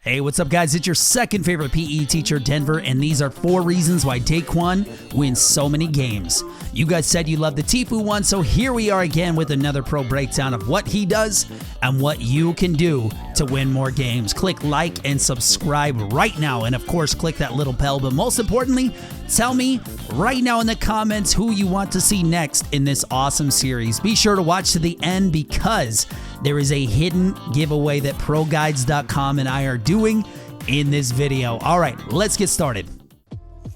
Hey, what's up guys? It's your second favorite PE teacher, Denver, and these are 4 reasons why Daquan wins so many games. You guys said you loved the Tfue one, so here we are again with another pro breakdown of what he does and what you can do to win more games. Click like and subscribe right now, and of course click that little bell, but most importantly, tell me right now in the comments who you want to see next in this awesome series. Be sure to watch to the end because there is a hidden giveaway that ProGuides.com and I are doing in this video. All right, let's get started.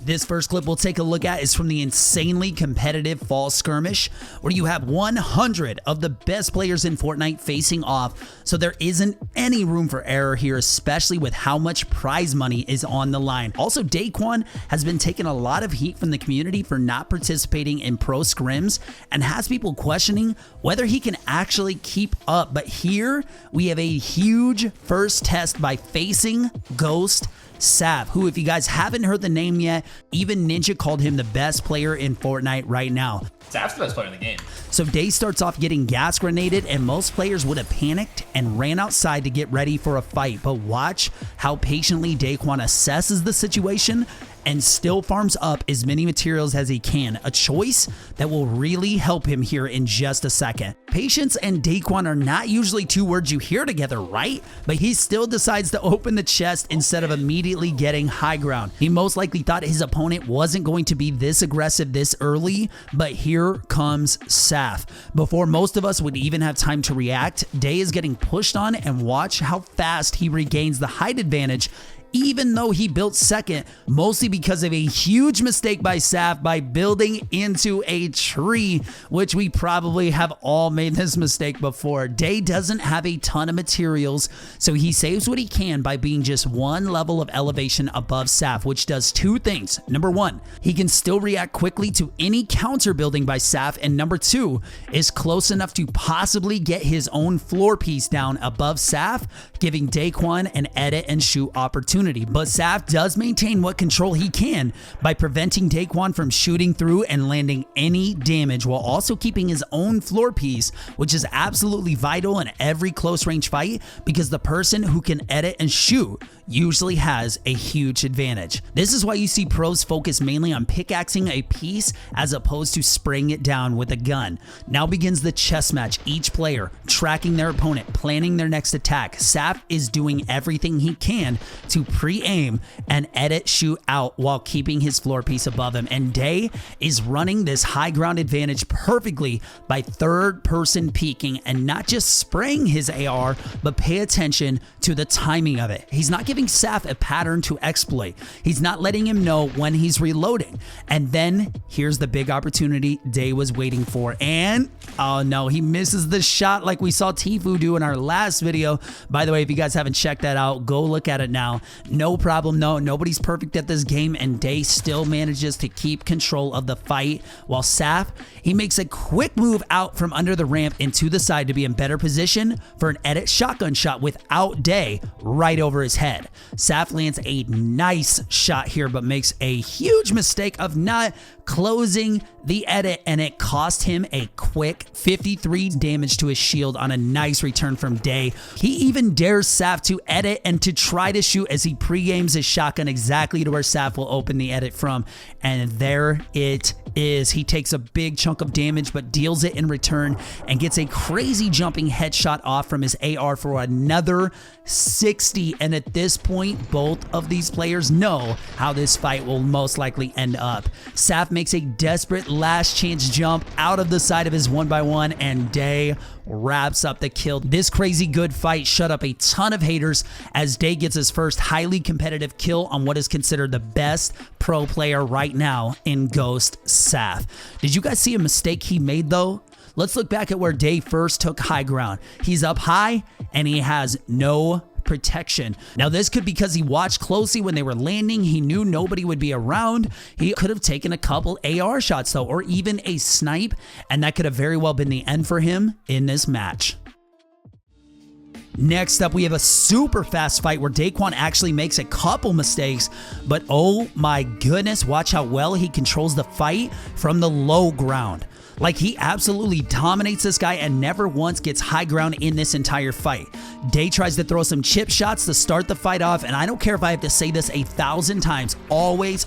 This first clip we'll take a look at is from the insanely competitive fall skirmish, where you have 100 of the best players in Fortnite facing off, so there isn't any room for error here, especially with how much prize money is on the line. Also, Daquan has been taking a lot of heat from the community for not participating in pro scrims and has people questioning whether he can actually keep up. But here we have a huge first test by facing Ghost Saf, who, if you guys haven't heard the name yet, even Ninja called him the best player in Fortnite right now. Saf's the best player in the game. So Day starts off getting gas grenaded, and most players would have panicked and ran outside to get ready for a fight. But watch how patiently Daquan assesses the situation and still farms up as many materials as he can, a choice that will really help him here in just a second. Patience and Daquan are not usually 2 words you hear together, right? But he still decides to open the chest instead of immediately getting high ground. He most likely thought his opponent wasn't going to be this aggressive this early, but here comes Saf. Before most of us would even have time to react, Day is getting pushed on, and watch how fast he regains the height advantage, even though he built second, mostly because of a huge mistake by Saf by building into a tree, which we probably have all made this mistake before. Day doesn't have a ton of materials, so he saves what he can by being just 1 level of elevation above Saf, which does 2 things. Number 1, he can still react quickly to any counter building by Saf, and number 2, is close enough to possibly get his own floor piece down above Saf, giving Daquan an edit and shoot opportunity. But Saf does maintain what control he can by preventing Daquan from shooting through and landing any damage, while also keeping his own floor piece, which is absolutely vital in every close range fight because the person who can edit and shoot usually has a huge advantage. This is why you see pros focus mainly on pickaxing a piece as opposed to spraying it down with a gun. Now begins the chess match, each player tracking their opponent, planning their next attack. Saf is doing everything he can to pre-aim and edit shoot out while keeping his floor piece above him, and Day is running this high ground advantage perfectly by third person peeking and not just spraying his AR, but pay attention to the timing of it. He's not giving Saf a pattern to exploit. He's not letting him know when he's reloading. And then here's the big opportunity Day was waiting for, and oh no, he misses the shot like we saw Tfue do in our last video. By the way, if you guys haven't checked that out, go look at it now. No problem, no, nobody's perfect at this game, and Day still manages to keep control of the fight, while Saf, he makes a quick move out from under the ramp and to the side to be in better position for an edit shotgun shot without Day right over his head. Saf lands a nice shot here, but makes a huge mistake of not closing the edit, and it cost him a quick 53 damage to his shield on a nice return from Day. He even dares Saf to edit and to try to shoot as he pre-games his shotgun exactly to where Saf will open the edit from, and there it is. He takes a big chunk of damage but deals it in return and gets a crazy jumping headshot off from his AR for another 60, and at this point both of these players know how this fight will most likely end up. Saf makes a desperate last chance jump out of the side of his 1x1, and Day wraps up the kill. This crazy good fight shut up a ton of haters as Day gets his first highly competitive kill on what is considered the best pro player right now in Ghost Saf. Did you guys see a mistake he made though? Let's look back at where Day first took high ground. He's up high and he has no protection. Now this could be because he watched closely when they were landing. He knew nobody would be around. He could have taken a couple AR shots though, or even a snipe, and that could have very well been the end for him in this match. Next up, we have a super fast fight where Daquan actually makes a couple mistakes, but oh my goodness, watch how well he controls the fight from the low ground. Like, he absolutely dominates this guy and never once gets high ground in this entire fight. Dae tries to throw some chip shots to start the fight off, and I don't care if I have to say this 1,000 times, always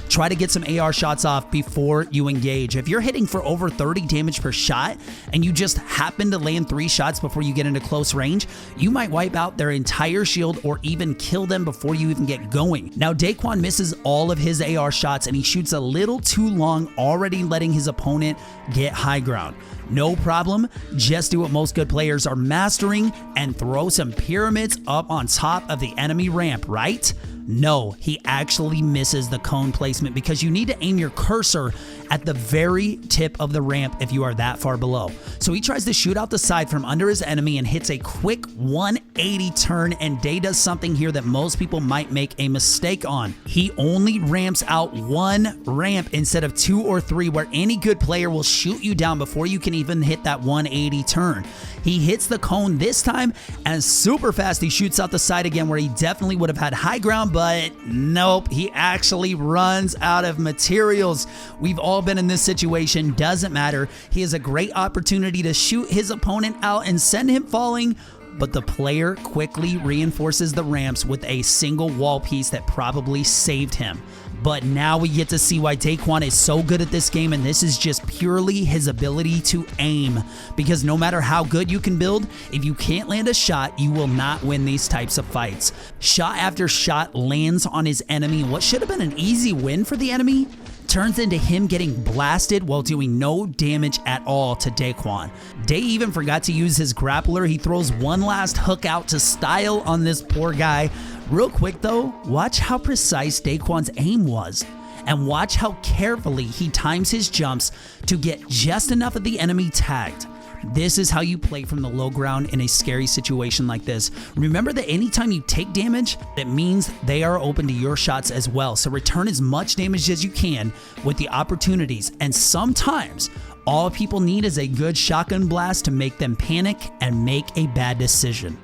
try to get some AR shots off before you engage. If you're hitting for over 30 damage per shot and you just happen to land 3 shots before you get into close range, you might wipe out their entire shield or even kill them before you even get going. Now, Daquan misses all of his AR shots and he shoots a little too long, already letting his opponent get high ground. No problem, just do what most good players are mastering and throw some pyramids up on top of the enemy ramp, right? No, he actually misses the cone placement because you need to aim your cursor at the very tip of the ramp if you are that far below. So he tries to shoot out the side from under his enemy and hits a quick 180 turn, and Dae does something here that most people might make a mistake on. He only ramps out 1 ramp instead of 2 or 3, where any good player will shoot you down before you can even hit that 180 turn. He hits the cone this time and super fast he shoots out the side again, where he definitely would have had high ground, but nope, he actually runs out of materials. We've all been in this situation, doesn't matter. He has a great opportunity to shoot his opponent out and send him falling, but the player quickly reinforces the ramps with a single wall piece that probably saved him. But now we get to see why Daquan is so good at this game, and this is just purely his ability to aim. Because no matter how good you can build, if you can't land a shot, you will not win these types of fights. Shot after shot lands on his enemy, and what should have been an easy win for the enemy turns into him getting blasted while doing no damage at all to Daquan. Dae even forgot to use his grappler. He throws one last hook out to style on this poor guy. Real quick though, watch how precise Daquan's aim was, and watch how carefully he times his jumps to get just enough of the enemy tagged. This is how you play from the low ground in a scary situation like this. Remember that anytime you take damage, it means they are open to your shots as well. So return as much damage as you can with the opportunities, and sometimes all people need is a good shotgun blast to make them panic and make a bad decision.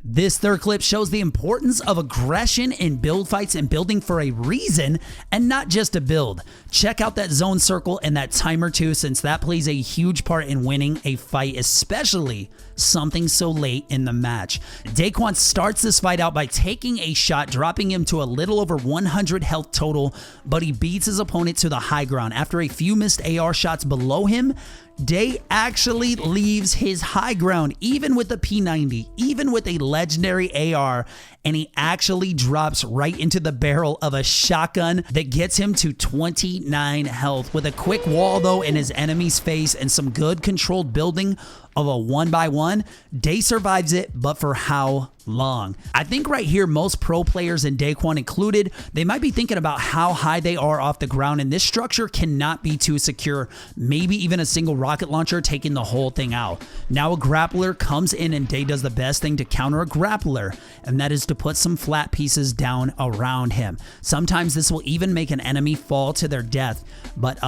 This third clip shows the importance of aggression in build fights and building for a reason and not just a build. Check out that zone circle and that timer too, since that plays a huge part in winning a fight, especially something so late in the match. Daquan starts this fight out by taking a shot, dropping him to a little over 100 health total, but he beats his opponent to the high ground. After a few missed AR shots below him, Dae actually leaves his high ground, even with a P90, even with a legendary AR, and he actually drops right into the barrel of a shotgun that gets him to 29 health. With a quick wall though in his enemy's face and some good controlled building of a 1x1, Dae survives it, but for how long? I think right here most pro players, and Daquan included, they might be thinking about how high they are off the ground, and this structure cannot be too secure. Maybe even a single rocket launcher taking the whole thing out. Now a grappler comes in, and Dae does the best thing to counter a grappler, and that is to put some flat pieces down around him. Sometimes this will even make an enemy fall to their death, but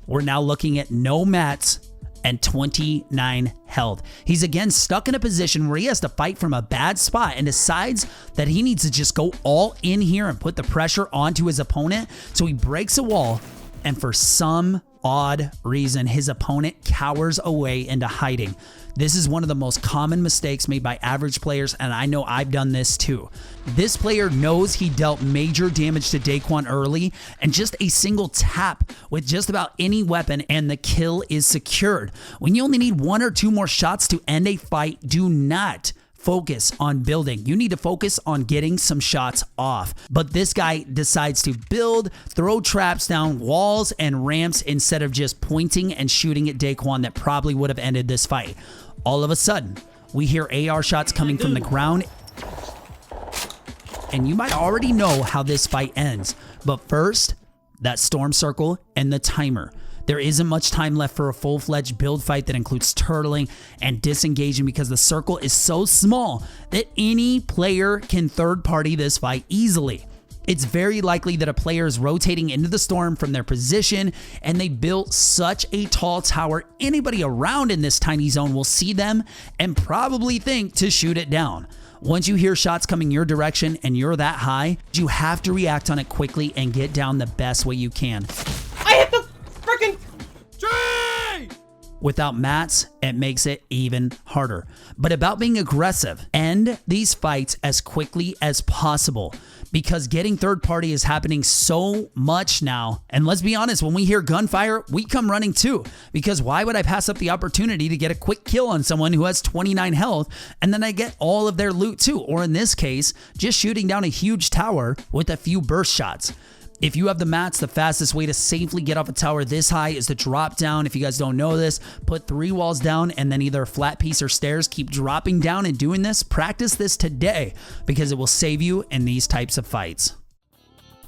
we're now looking at no mats and 29 health. He's again stuck in a position where he has to fight from a bad spot and decides that he needs to just go all in here and put the pressure onto his opponent. So he breaks a wall, and for some odd reason, his opponent cowers away into hiding. This is one of the most common mistakes made by average players, and I know I've done this too. This player knows he dealt major damage to Daquan early, and just a single tap with just about any weapon and the kill is secured. When you only need 1 or 2 more shots to end a fight, do not focus on building. You need to focus on getting some shots off. But this guy decides to build, throw traps down walls and ramps instead of just pointing and shooting at Daquan that probably would have ended this fight. All of a sudden, we hear AR shots coming from the ground, and you might already know how this fight ends. But first, that storm circle and the timer. There isn't much time left for a full-fledged build fight that includes turtling and disengaging, because the circle is so small that any player can third-party this fight easily. It's very likely that a player is rotating into the storm from their position, and they built such a tall tower, anybody around in this tiny zone will see them and probably think to shoot it down. Once you hear shots coming your direction and you're that high, you have to react on it quickly and get down the best way you can. I hit the freaking Without mats, it makes it even harder. But about being aggressive, end these fights as quickly as possible, because getting third party is happening so much now. And let's be honest, when we hear gunfire, we come running too, because why would I pass up the opportunity to get a quick kill on someone who has 29 health and then I get all of their loot too? Or in this case, just shooting down a huge tower with a few burst shots. If you have the mats, the fastest way to safely get off a tower this high is to drop down. If you guys don't know this, put 3 walls down and then either a flat piece or stairs. Keep dropping down and doing this. Practice this today because it will save you in these types of fights.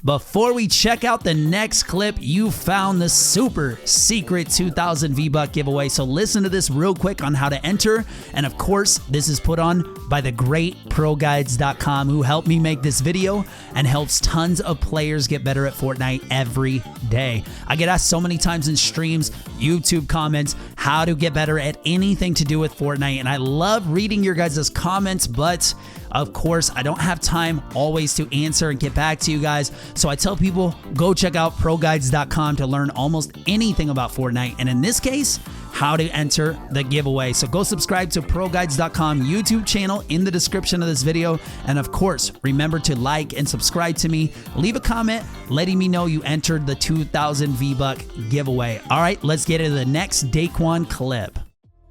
Before we check out the next clip, you found the super secret 2000 V-Buck giveaway. So listen to this real quick on how to enter. And of course, this is put on by the great ProGuides.com, who helped me make this video and helps tons of players get better at Fortnite every day. I get asked so many times in streams, YouTube comments, how to get better at anything to do with Fortnite. And I love reading your guys' comments, but of course, I don't have time always to answer and get back to you guys. So I tell people, go check out ProGuides.com to learn almost anything about Fortnite. And in this case, how to enter the giveaway. So go subscribe to ProGuides.com YouTube channel in the description of this video. And of course, remember to like and subscribe to me. Leave a comment letting me know you entered the 2000 V-Buck giveaway. All right, let's get into the next Daquan clip.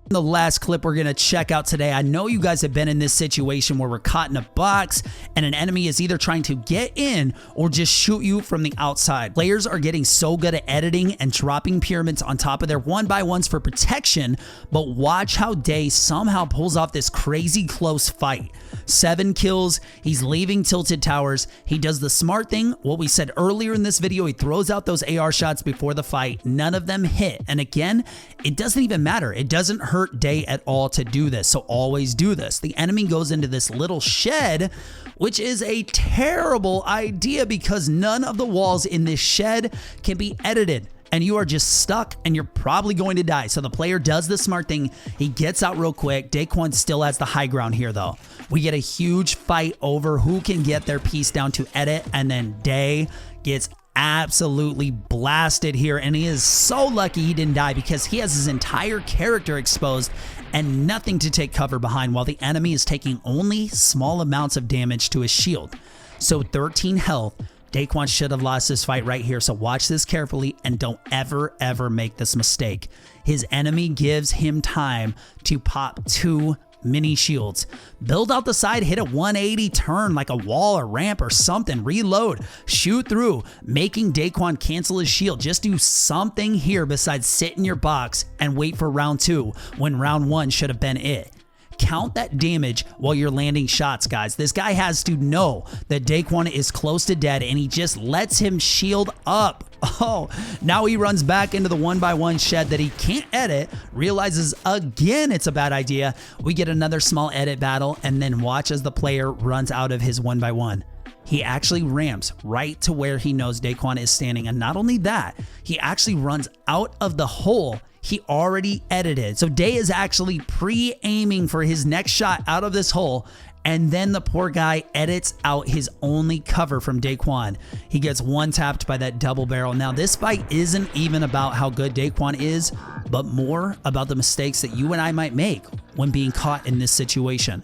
The last clip we're going to check out today, I know you guys have been in this situation where we're caught in a box and an enemy is either trying to get in or just shoot you from the outside. Players are getting so good at editing and dropping pyramids on top of their 1x1s for protection, but watch how Day somehow pulls off this crazy close fight. 7 kills, he's leaving tilted towers, he does the smart thing, what we said earlier in this video, he throws out those AR shots before the fight, none of them hit, and again, it doesn't even matter, it doesn't hurt Day at all to do this, so always do this. The enemy goes into this little shed, which is a terrible idea because none of the walls in this shed can be edited. And you are just stuck and you're probably going to die. So the player does the smart thing. He gets out real quick. Daquan still has the high ground here though. We get a huge fight over who can get their piece down to edit. And then Day gets absolutely blasted here. And he is so lucky he didn't die because he has his entire character exposed and nothing to take cover behind while the enemy is taking only small amounts of damage to his shield. So 13 health. Daquan should have lost this fight right here, so watch this carefully and don't ever make this mistake. His enemy gives him time to pop 2 mini shields. Build out the side, hit a 180 turn like a wall or ramp or something, reload, shoot through, making Daquan cancel his shield. Just do something here besides sit in your box and wait for round 2 when round 1 should have been it. Count that damage while you're landing shots, guys. This guy has to know that Daquan is close to dead and he just lets him shield up. Oh, now he runs back into the 1x1 shed that he can't edit, realizes again it's a bad idea. We get another small edit battle and then watch as the player runs out of his 1x1. He actually ramps right to where he knows Daquan is standing. And not only that, he actually runs out of the hole he already edited. So Day is actually pre-aiming for his next shot out of this hole. And then the poor guy edits out his only cover from Daquan. He gets one-tapped by that double barrel. Now this fight isn't even about how good Daquan is, but more about the mistakes that you and I might make when being caught in this situation.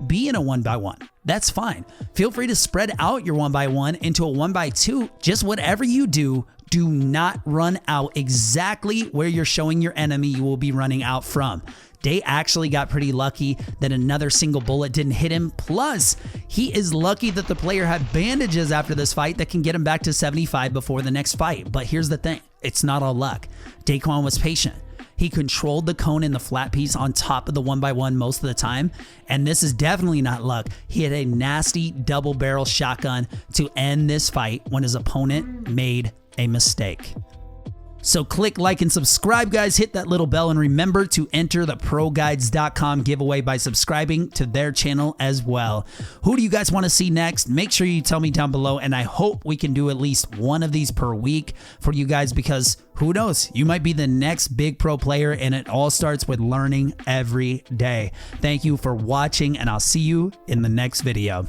Be in a 1x1. That's fine. Feel free to spread out your 1x1 into a 1x2. Just whatever you do, do not run out exactly where you're showing your enemy you will be running out from. Day actually got pretty lucky that another single bullet didn't hit him. Plus, he is lucky that the player had bandages after this fight that can get him back to 75 before the next fight. But here's the thing. It's not all luck. Daquan was patient. He controlled the cone and the flat piece on top of the 1x1 most of the time. And this is definitely not luck. He had a nasty double barrel shotgun to end this fight when his opponent made a mistake. So click like and subscribe, guys. Hit that little bell and remember to enter the ProGuides.com giveaway by subscribing to their channel as well. Who do you guys want to see next? Make sure you tell me down below, and I hope we can do at least one of these per week for you guys because who knows? You might be the next big pro player, and it all starts with learning every day. Thank you for watching, and I'll see you in the next video.